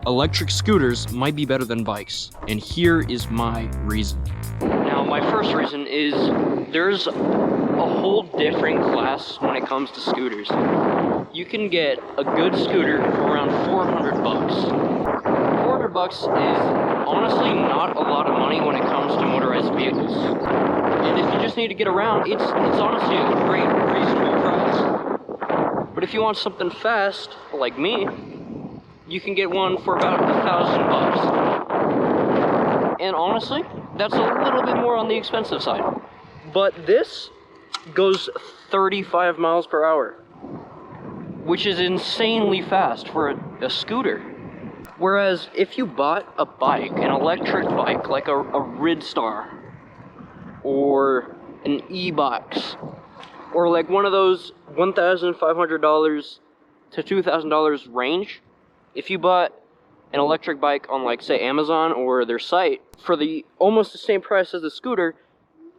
Electric scooters might be better than bikes, and here is my reason. Now, my first reason is there's a whole different class when it comes to scooters. You can get a good scooter for around 400 bucks. 400 bucks is honestly not a lot of money when it comes to motorized vehicles. And if you just need to get around, it's honestly a great, reasonable price. But if you want something fast, like me, you can get one for about 1,000 bucks. And honestly, that's a little bit more on the expensive side. But this goes 35 miles per hour, which is insanely fast for a scooter. Whereas if you bought a bike, an electric bike, like a Ridstar, or an e-box, or like one of those $1,500 to $2,000 range, if you bought an electric bike on, like, say, Amazon or their site, for the almost the same price as the scooter,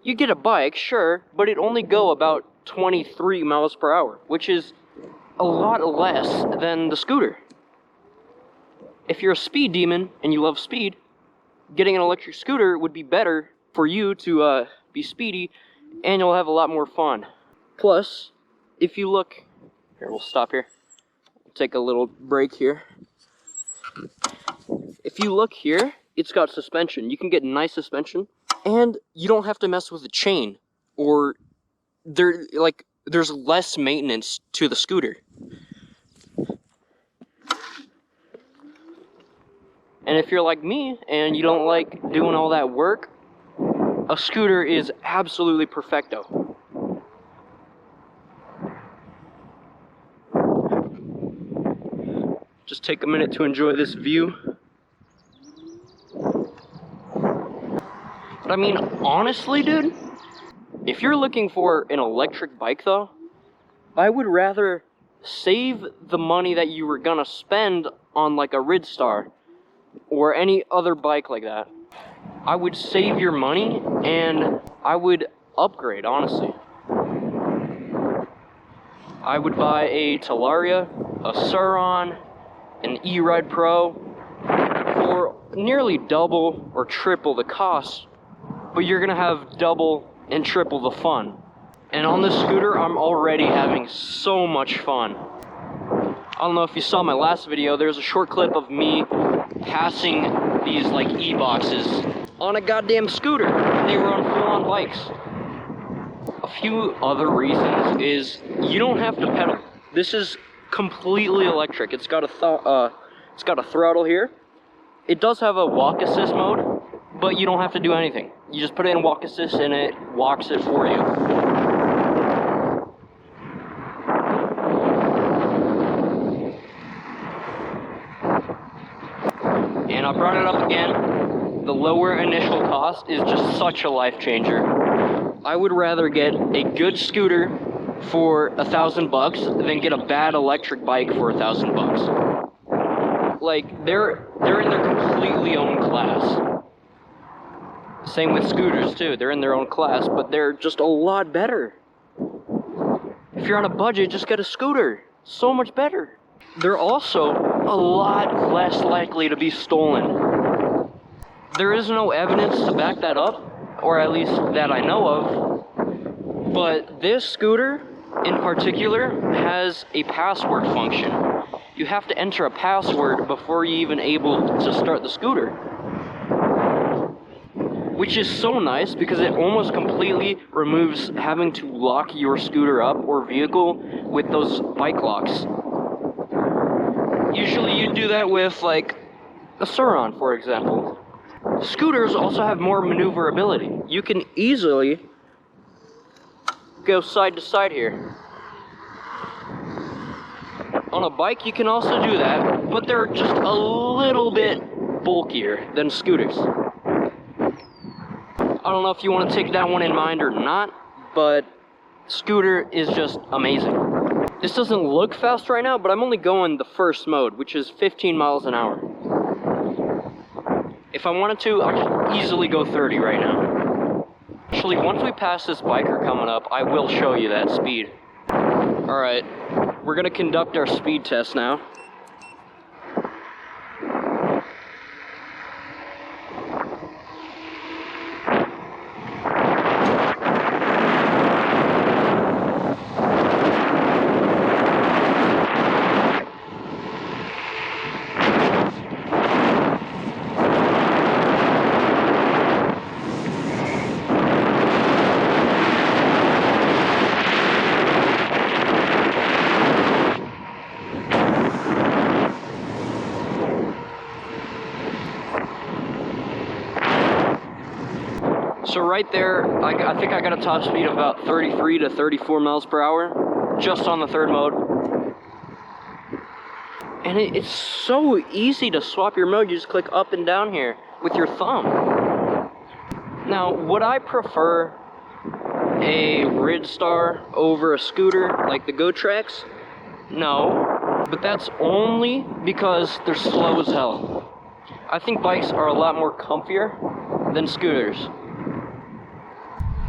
you get a bike, sure, but it only go about 23 miles per hour, which is a lot less than the scooter. If you're a speed demon and you love speed, getting an electric scooter would be better for you to be speedy, and you'll have a lot more fun. Plus, if you look, here, we'll stop here. Take a little break here. If you look here, it's got suspension. You can get nice suspension, and you don't have to mess with the chain, or there's less maintenance to the scooter. And if you're like me and you don't like doing all that work, a scooter is absolutely perfecto. Just take a minute to enjoy this view. But I mean, honestly, dude, if you're looking for an electric bike though, I would rather save the money that you were gonna spend on like a Ridstar or any other bike like that. I would save your money and I would upgrade, honestly. I would buy a Talaria, a Suron, an E-Ride Pro for nearly double or triple the cost, but you're gonna have double and triple the fun. And on this scooter, I'm already having so much fun. I don't know if you saw my last video, there's a short clip of me passing these like e-boxes on a goddamn scooter. They were on full-on bikes. A few other reasons is you don't have to pedal. This is completely electric. It's got a throttle here. It does have a walk assist mode, but you don't have to do anything. You just put it in walk assist and it walks it for you. And I brought it up again. The lower initial cost is just such a life changer. I would rather get a good scooter for 1,000 bucks than get a bad electric bike for 1,000 bucks. Like, they're in their completely own class. Same with scooters too, they're in their own class, but they're just a lot better. If you're on a budget, just get a scooter. So much better. They're also a lot less likely to be stolen. There is no evidence to back that up, or at least that I know of, but this scooter in particular has a password function. You have to enter a password before you're even able to start the scooter. Which is so nice because it almost completely removes having to lock your scooter up or vehicle with those bike locks. Usually you do that with like a Suron, for example. Scooters also have more maneuverability. You can easily go side to side here. On a bike you can also do that, but they're just a little bit bulkier than scooters. I don't know if you want to take that one in mind or not, but scooter is just amazing. This doesn't look fast right now, but I'm only going the first mode, which is 15 miles an hour. If I wanted to, I could easily go 30 right now. Actually, once we pass this biker coming up, I will show you that speed. Alright, we're gonna conduct our speed test now. So right there, I think I got a top speed of about 33 to 34 miles per hour, just on the third mode. And it's so easy to swap your mode. You just click up and down here with your thumb. Now, would I prefer a Ridstar over a scooter like the GoTrax? No, but that's only because they're slow as hell. I think bikes are a lot more comfier than scooters.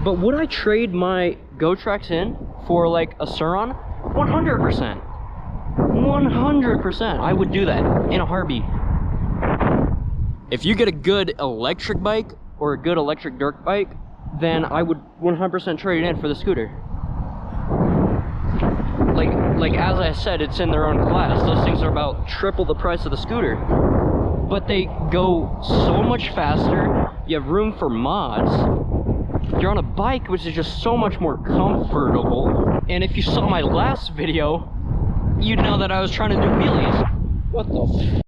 But would I trade my GoTrax in for like a Suron? 100%. 100%. I would do that in a heartbeat. If you get a good electric bike or a good electric dirt bike, then I would 100% trade it in for the scooter. Like as I said, it's in their own class. Those things are about triple the price of the scooter. But they go so much faster. You have room for mods. You're on a bike, which is just so much more comfortable. And if you saw my last video, you'd know that I was trying to do wheelies. What the f?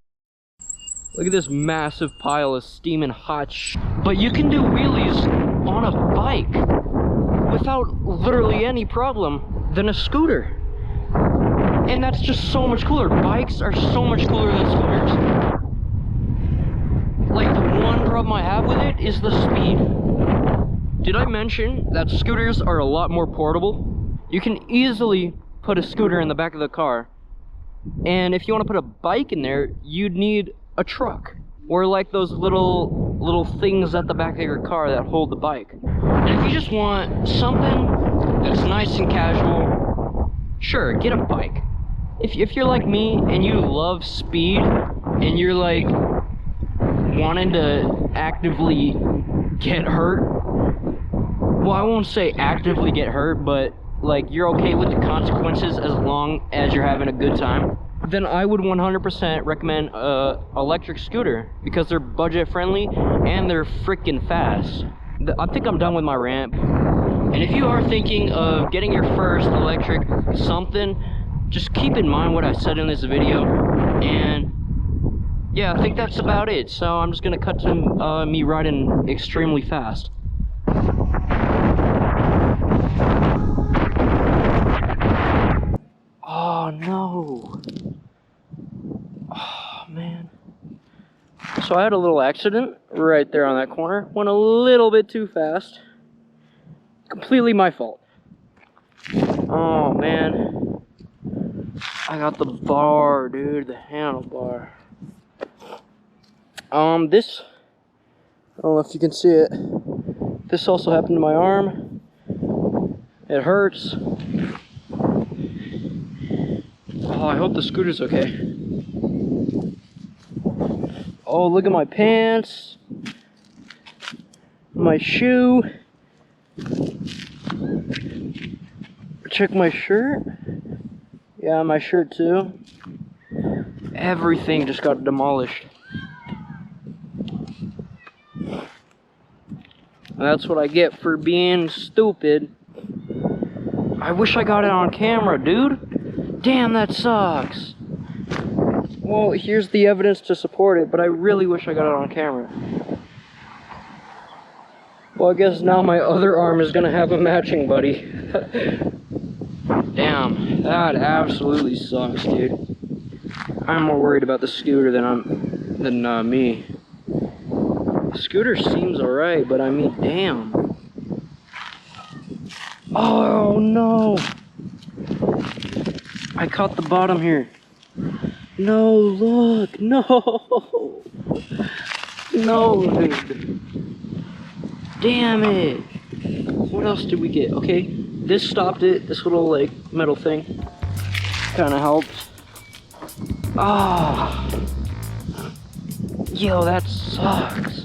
Look at this massive pile of steaming hot sh. But you can do wheelies on a bike without literally any problem than a scooter. And that's just so much cooler. Bikes are so much cooler than scooters. Like, the one problem I have with it is the speed. Did I mention that scooters are a lot more portable? You can easily put a scooter in the back of the car. And if you want to put a bike in there, you'd need a truck. Or like those little things at the back of your car that hold the bike. And if you just want something that's nice and casual, sure, get a bike. If you're like me and you love speed and you're like wanting to actively get hurt, well, I won't say actively get hurt, but like you're okay with the consequences as long as you're having a good time, then I would 100% recommend a electric scooter because they're budget friendly and they're freaking fast. I think I'm done with my rant. And if you are thinking of getting your first electric something, just keep in mind what I said in this video. And yeah, I think that's about it. So I'm just gonna cut to me riding extremely fast. Oh no. Oh man. So I had a little accident right there on that corner. Went a little bit too fast. Completely my fault. Oh man. I got the bar, dude, the handlebar. This, I don't know if you can see it. This also happened to my arm. It hurts. Oh, I hope the scooter's okay. Oh, look at my pants. My shoe. Check my shirt. Yeah, my shirt too. Everything just got demolished. That's what I get for being stupid. I wish I got it on camera, dude. Damn, that sucks. Well, here's the evidence to support it, but I really wish I got it on camera. Well, I guess now my other arm is gonna have a matching buddy. Damn, that absolutely sucks, dude. I'm more worried about the scooter than me. The scooter seems alright, but I mean, damn. Oh no! I caught the bottom here. No, look, no! No, dude. Damn it! What else did we get? Okay, this stopped it. This little like metal thing kind of helped. Ah, yo, that sucks.